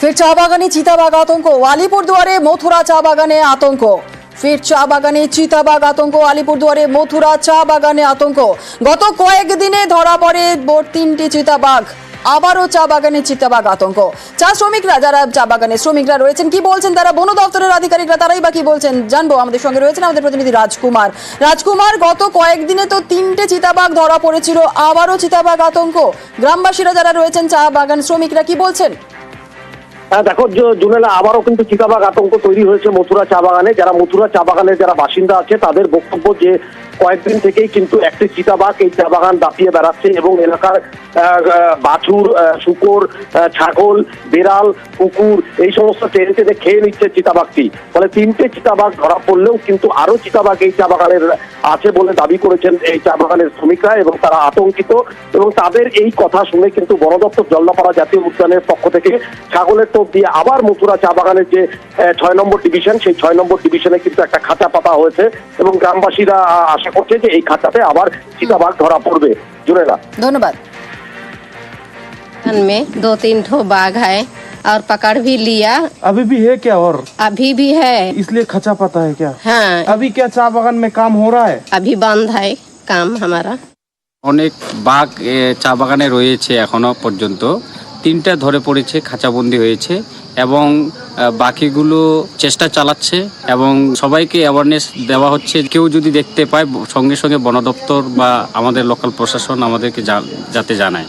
ফের চা বাগানে চিতাবাঘ আতঙ্ক, আলিপুরদুয়ারে মথুরা চা বাগানে আতঙ্ক। ফের চা বাগানে চিতাবাঘ আতঙ্ক, আলিপুরদুয়ারে মথুরা চা বাগানে আতঙ্ক। গত কয়েকদিনে ধরা পড়ে 3টি চিতাবাঘ। আবারও চা বাগানে চিতাবাঘ আতঙ্ক। চা শ্রমিকরা, যারা চা বাগানে শ্রমিকরা রয়েছেন, কি বলছেন তারা, বন দপ্তরের আধিকারিকরা তারাই বা কি বলছেন জানবো। আমাদের সঙ্গে রয়েছেন আমাদের প্রতিনিধি রাজকুমার। রাজকুমার, গত কয়েকদিনে তো 3টে চিতাবাঘ ধরা পড়েছিল, আবারও চিতাবাঘ আতঙ্ক। গ্রামবাসীরা যারা রয়েছেন, চা বাগান শ্রমিকরা কি বলছেন? হ্যাঁ দেখো জুনেলা, আবারও কিন্তু চিতাবাঘ আতঙ্ক তৈরি হয়েছে মথুরা চা বাগানে। যারা মথুরা চা বাগানের যারা বাসিন্দা আছে তাদের বক্তব্য যে কয়েকদিন থেকেই কিন্তু একটি চিতাবাঘ এই চা বাগান দাপিয়ে বেড়াচ্ছে এবং এলাকার বাছুর, শূকর, ছাগল, বেড়াল, কুকুর এই সমস্ত টেনে টেনে খেয়ে নিচ্ছে চিতাবাঘটি। ফলে 3টে চিতাবাঘ ধরা পড়লেও কিন্তু আরো চিতাবাঘ এই চা বাগানের আছে বলে দাবি করেছেন এই চা বাগানের শ্রমিকরা এবং তারা আতঙ্কিত। এবং তাদের এই কথা শুনে কিন্তু বন দপ্তর জলদাপাড়া জাতীয় উদ্যানের পক্ষ থেকে ছাগলের টোপ দিয়ে আবার মথুরা চা বাগানের যে 6 নম্বর ডিভিশন, সেই 6 নম্বর ডিভিশনে কিন্তু একটা খাঁচা পাতা হয়েছে এবং গ্রামবাসীরা আশা করছে যে এই খাঁচাতে আবার চিতাবাঘ ধরা পড়বে। জুনেলা, ধন্যবাদ। में 2-3 ठो बाघ है और पकड़ भी लिया। अभी भी है क्या? और अभी भी है। इसलिए खचा पाता है क्या? हाँ, अभी क्या चा बागान में काम हो रहा है? अभी बंद है काम हमारा। অনেক বাঘ চা বাগানে রয়েছে, এখনো পর্যন্ত 3টা ধরে পড়েছে, খাঁচাবন্দি হয়েছে এবং বাকিগুলো চেষ্টা চালাচ্ছে এবং সবাইকে অ্যাওয়ারনেস দেওয়া হচ্ছে। কেউ যদি দেখতে পায় সঙ্গে সঙ্গে বন দপ্তর বা আমাদের লোকাল প্রশাসন আমাদেরকে যাতে জানায়।